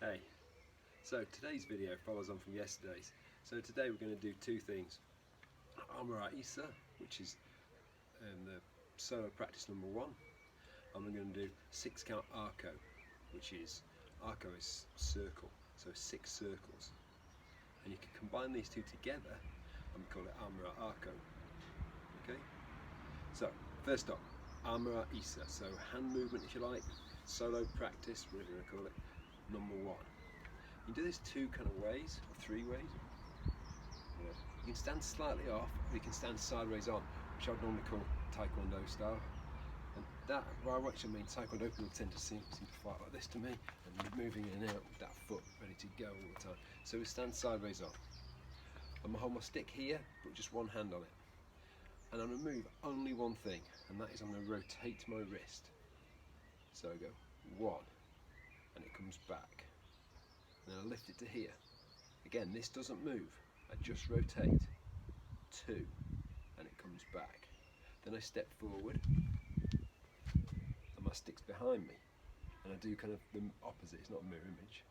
Hey, so today's video follows on from yesterday's. So today we're going to do two things. Armra, which is the solo practice number 1, and we're going to do 6 count Arko, which is, Arko is circle, so 6 circles. And you can combine these two together and we call it Armra Arko. Okay? So, first up, Armra, so hand movement if you like, solo practice, whatever you want to call it, number 1. You can do this 2 kind of ways, or 3 ways. You can stand slightly off, or you can stand sideways on, which I would normally call Taekwondo style. And that, by which I mean Taekwondo people tend to seem to fight like this to me, and moving in and out with that foot ready to go all the time. So we stand sideways on. I'm going to hold my stick here, but just one hand on it. And I'm going to move only one thing, and that is I'm going to rotate my wrist. So I go 1, and it comes back. And then I lift it to here. Again, this doesn't move. I just rotate. 2, and it comes back. Then I step forward, and my stick's behind me. And I do kind of the opposite, it's not a mirror image.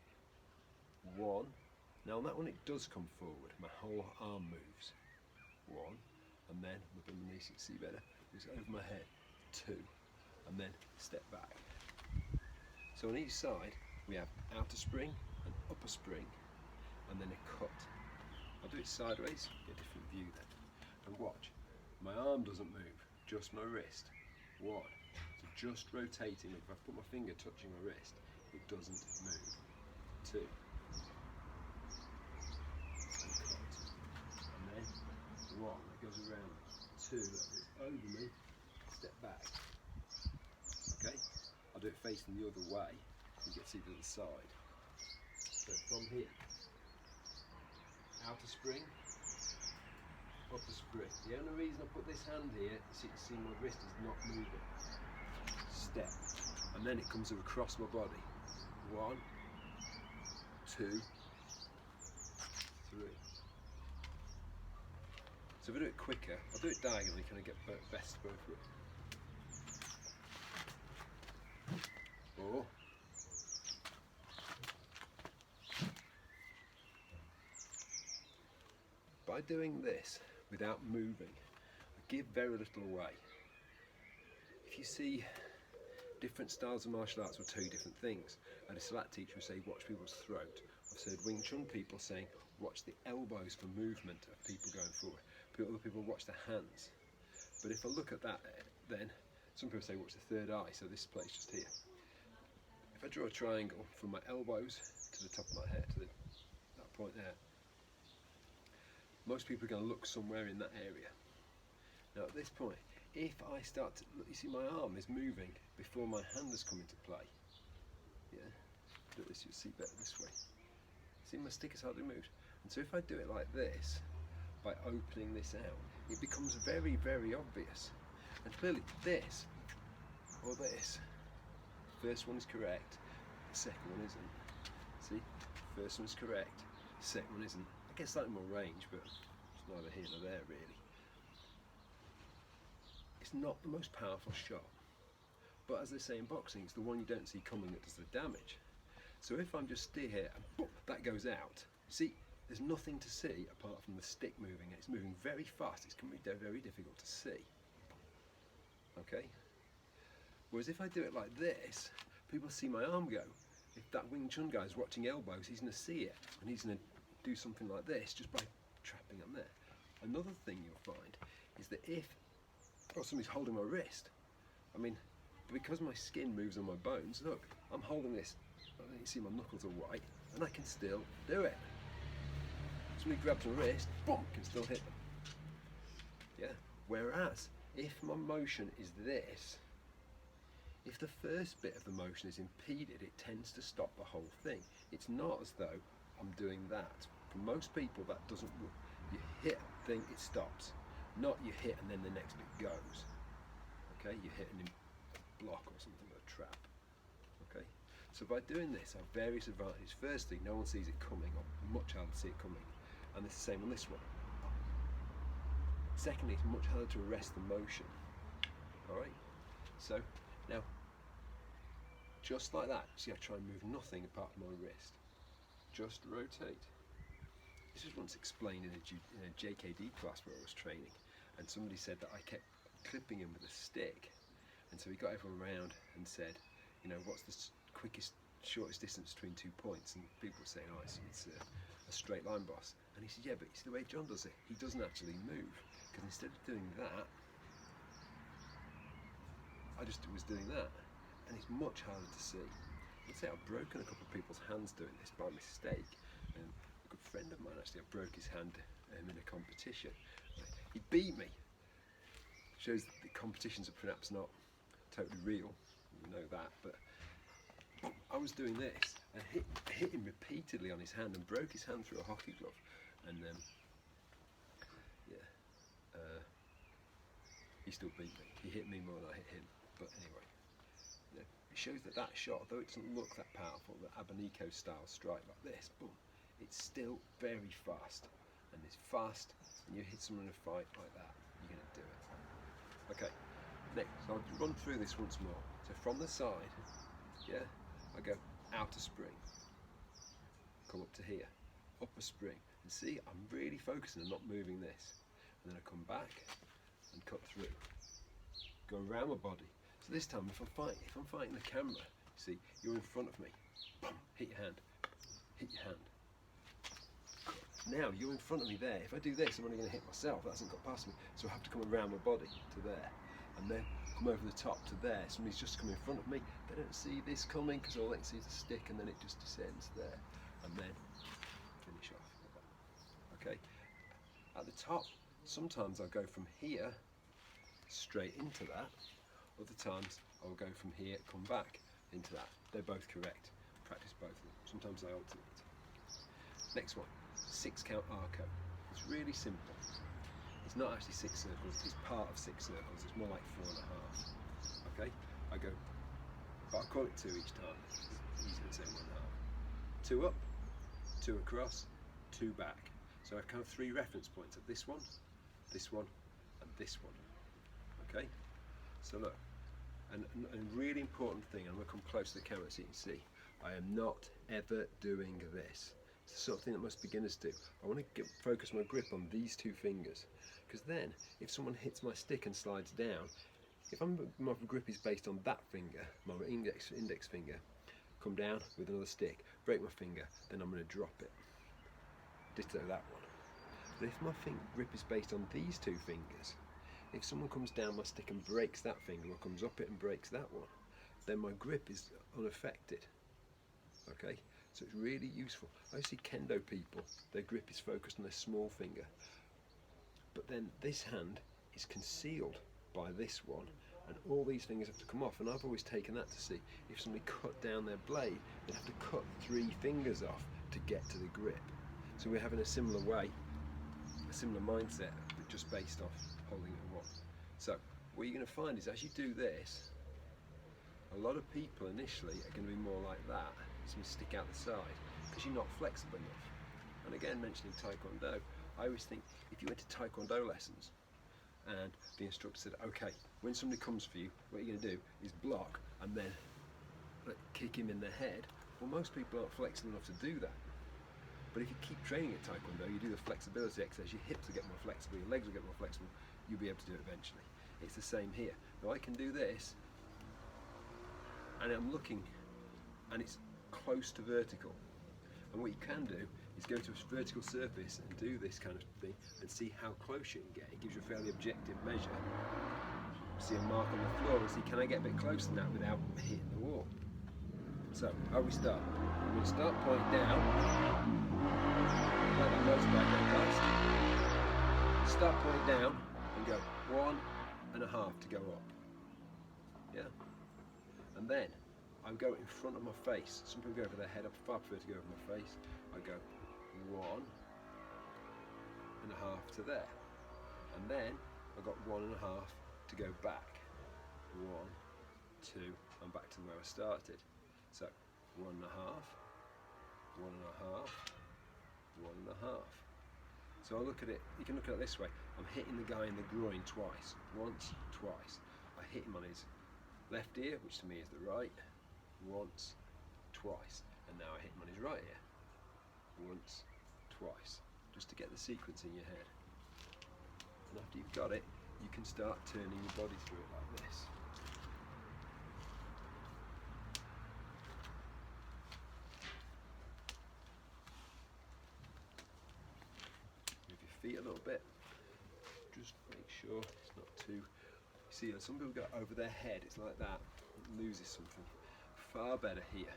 1. Now on that one it does come forward. My whole arm moves. 1, and then, look underneath so you can see better, it's over my head. 2, and then step back. So on each side we have outer spring and upper spring, and then a cut. I'll do it sideways, get a different view then. And watch, my arm doesn't move, just my wrist. 1, so just rotating, if I put my finger touching my wrist, it doesn't move. 2, and cut. And then 1, that goes around. 2, that goes over me, step back. Okay, I'll do it facing the other way, you get to see the other side. So from here, outer spring, upper spring. The only reason I put this hand here is so you can see my wrist is not moving. Step, and then it comes across my body. 1, 2, 3. So if I do it quicker, I'll do it diagonally, kind of get best both ways. 4. By doing this without moving, I give very little away. If you see different styles of martial arts will tell you different things. I had a Salat teacher who say watch people's throat. I've heard Wing Chun people saying watch the elbows for movement of people going forward. Other people watch the hands. But if I look at that, then some people say watch the third eye, so this place just here. If I draw a triangle from my elbows to the top of my head, to that point there, most people are going to look somewhere in that area. Now at this point, if I start to look, you see my arm is moving before my hand has come into play. Yeah, do this, you'll see better this way. See, my stick has hardly moved. And so if I do it like this, by opening this out, it becomes very, very obvious. And clearly this, or this, first one is correct, the second one isn't. See, first one's correct, second one isn't. I get slightly more range, but it's neither here nor there really. It's not the most powerful shot, but as they say in boxing, it's the one you don't see coming that does the damage. So if I'm just still here and boom, that goes out, see, there's nothing to see apart from the stick moving. It's moving very fast, it's going to be very difficult to see. Okay? Whereas if I do it like this, people see my arm go. If that Wing Chun guy is watching elbows, he's going to see it, and he's going to do something like this just by trapping them there. Another thing you'll find is that if somebody's holding my wrist, I mean, because my skin moves on my bones, look, I'm holding this, you see my knuckles are white, and I can still do it. Somebody grabs my wrist, boom, can still hit them. Yeah. Whereas, if my motion is this, if the first bit of the motion is impeded, it tends to stop the whole thing. It's not as though I'm doing that. For most people, that doesn't work. You hit a thing, it stops. Not you hit and then the next bit goes. Okay, you hit a block or something, or a trap. Okay, so by doing this, I have various advantages. Firstly, no one sees it coming, or much harder to see it coming. And it's the same on this one. Secondly, it's much harder to arrest the motion. Alright, so now just like that. See, I try and move nothing apart from my wrist. Just rotate. This was once explained in a JKD class where I was training, and somebody said that I kept clipping him with a stick, and so he got everyone around and said, you know, what's the quickest, shortest distance between 2 points? And people were saying, oh, it's a straight line, boss. And he said, yeah, but you see the way John does it, he doesn't actually move, because instead of doing that, I just was doing that, and it's much harder to see. Let's say I've broken a couple of people's hands doing this by mistake, and a good friend of mine actually, I broke his hand in a competition. He beat me. Shows that the competitions are perhaps not totally real, you know that, but I was doing this and hit him repeatedly on his hand and broke his hand through a hockey glove, and he still beat me. He hit me more than I hit him, but anyway, you know, it shows that that shot, though it doesn't look that powerful, the Abanico style strike like this, boom, it's still very fast, and it's fast, and you hit someone in a fight like that, you're going to do it. Okay, next, so I'll run through this once more. So from the side, yeah, I go outer spring, come up to here, upper spring, and see, I'm really focusing on not moving this, and then I come back and cut through, go around my body. So this time, if I'm fighting the camera, see, you're in front of me, boom, hit your hand, hit your hand. Now you're in front of me there. If I do this, I'm only going to hit myself. That hasn't got past me, so I have to come around my body to there, and then come over the top to there. Somebody's just come in front of me. They don't see this coming because all they can see is a stick, and then it just descends there, and then finish off with that. Okay. At the top, sometimes I'll go from here straight into that. Other times I'll go from here, come back into that. They're both correct. Practice both of them. Sometimes I alternate. Next one. 6 count Arko. It's really simple. It's not actually 6 circles, it's part of 6 circles. It's more like 4.5. Okay? I go, but I call it 2 each time. It's easier to say 1.5. 2 up, 2 across, 2 back. So I have kind of 3 reference points of this one, and this one. Okay? So look, and really important thing, I'm going to come close to the camera so you can see, I am not ever doing this. It's the sort of thing that most beginners do. I want to focus my grip on these 2 fingers, because then if someone hits my stick and slides down, if my grip is based on that finger, my index finger, come down with another stick, break my finger, then I'm going to drop it. Ditto that one. But if my grip is based on these 2 fingers, if someone comes down my stick and breaks that finger, or comes up it and breaks that one, then my grip is unaffected. Okay? So it's really useful. I see kendo people, their grip is focused on their small finger, but then this hand is concealed by this one, and all these fingers have to come off, and I've always taken that to see if somebody cut down their blade, they'd have to cut 3 fingers off to get to the grip. So we're having a similar way, a similar mindset, but just based off holding it at one. So what you're going to find is as you do this, a lot of people initially are going to be more like that. It's going to stick out the side because you're not flexible enough. And again, mentioning Taekwondo, I always think if you went to Taekwondo lessons and the instructor said, okay, when somebody comes for you, what you're going to do is block and then kick him in the head. Well, most people aren't flexible enough to do that. But if you keep training at Taekwondo, you do the flexibility exercise, your hips will get more flexible, your legs will get more flexible, you'll be able to do it eventually. It's the same here. Now I can do this, and I'm looking, and it's close to vertical. And what you can do is go to a vertical surface and do this kind of thing and see how close you can get. It gives you a fairly objective measure. See a mark on the floor and see, can I get a bit closer than that without hitting the wall? So, how we start? We're going to start point down, like that motorbike going past. Start point down and go 1.5 to go up. Yeah? And then I go in front of my face. Some people go over their head, I far prefer to go over my face. I go 1.5 to there. And then I've got 1.5 to go back. 1, 2, and back to where I started. So 1.5, 1.5, 1.5. So I look at it, you can look at it this way. I'm hitting the guy in the groin twice. Once, twice. I hit him on his left ear, which to me is the right, once, twice, and now I hit him on his right ear. Once, twice, just to get the sequence in your head. And after you've got it, you can start turning your body through it like this. Move your feet a little bit. Just make sure it's not too... See, some people go over their head, it's like that. It loses something. Far better here.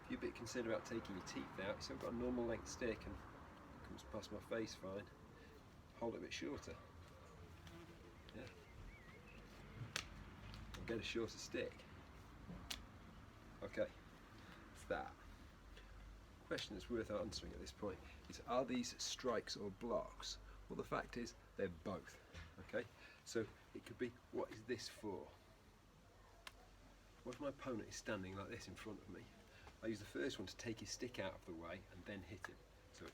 If you're a bit concerned about taking your teeth out, so I've got a normal length stick and it comes past my face fine. Hold it a bit shorter. Yeah. Or get a shorter stick. Okay, that's that. Question that's worth answering at this point is, are these strikes or blocks? Well, the fact is they're both. Okay, so it could be, what is this for? What if my opponent is standing like this in front of me? I use the first one to take his stick out of the way and then hit him. So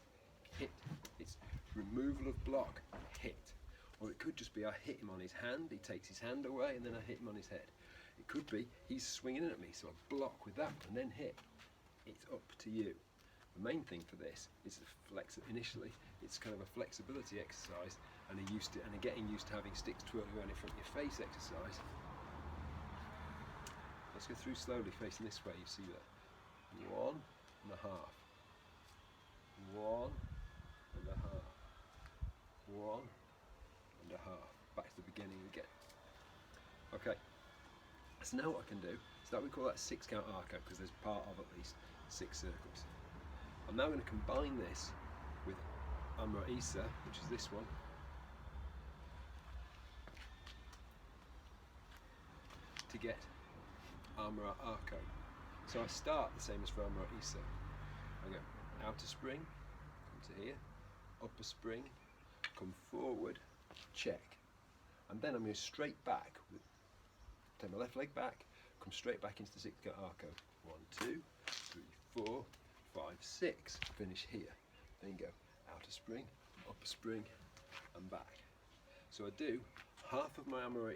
hit, it's removal of block, hit. Or it could just be I hit him on his hand, he takes his hand away, and then I hit him on his head. It could be he's swinging in at me, so I block with that and then hit. It's up to you. The main thing for this is initially it's kind of a flexibility exercise and getting used to having sticks twirling around in front of your face exercise. Let's go through slowly, facing this way. You see that 1 and a half, 1 and a half, 1 and a half. Back to the beginning again. Okay. So now what I can do is that we call that 6 count Arko, because there's part of at least 6 circles. I'm now going to combine this with Armra, which is this one, to get Armra Arko. So I start the same as for Armra. I go outer spring, come to here, upper spring, come forward, check, and then I'm going straight back. Take my left leg back, come straight back into the 6 count Arko. 1, 2, 3, 4, 5, 6. Finish here. Then go outer spring, upper spring, and back. So I do half of my Armra,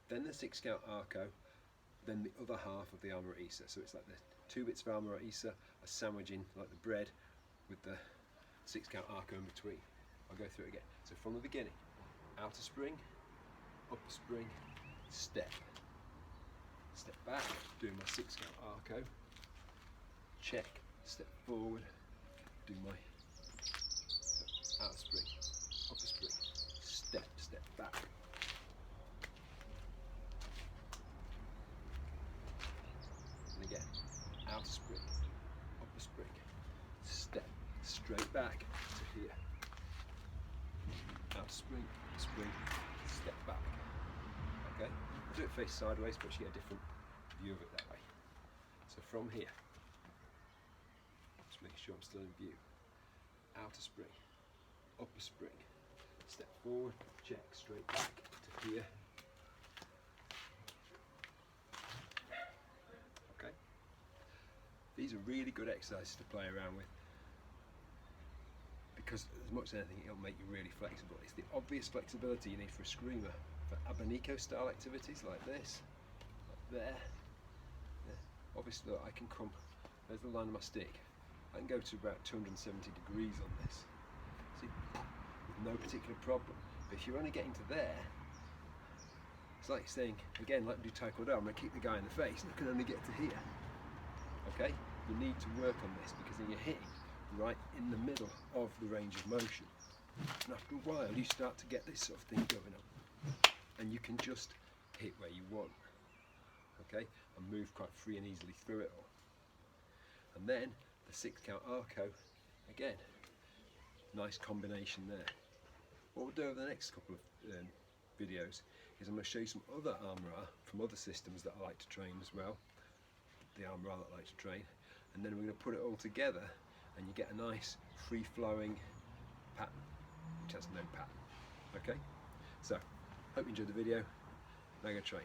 then the 6 count Arko, then the other half of the Armra. So it's like the 2 bits of Armra are sandwiching like the bread with the 6 count Arko in between. I'll go through it again. So from the beginning, outer spring, upper spring, step. Step back, doing my 6 count Arko. Check, step forward, do my outer spring, upper spring, step, step back. And again, outer spring, upper spring, step, straight back to here. Outer spring, spring, step back. Okay, I'll do it face sideways, but you get a different view of it that way. So from here, just make sure I'm still in view. Outer spring, upper spring, step forward, check, straight back to here. Okay. These are really good exercises to play around with, because as much as anything, it'll make you really flexible. It's the obvious flexibility you need for a screamer. For abanico style activities like this, like there, yeah. Obviously look, I can come, there's the line of my stick, I can go to about 270 degrees on this, see, with no particular problem. But if you're only getting to there, it's like saying, again, like do taekwondo, I'm going to kick the guy in the face and I can only get to here. Okay, you need to work on this, because then you're hitting right in the middle of the range of motion, and after a while you start to get this sort of thing going on, and you can just hit where you want, okay, and move quite free and easily through it all. And then the 6 count Arko, again, nice combination there. What we'll do over the next couple of videos is I'm going to show you some other Armra from other systems that I like to train as well, the Armra that I like to train, and then we're going to put it all together and you get a nice free-flowing pattern which has no pattern. Okay, so hope you enjoyed the video. Now go train.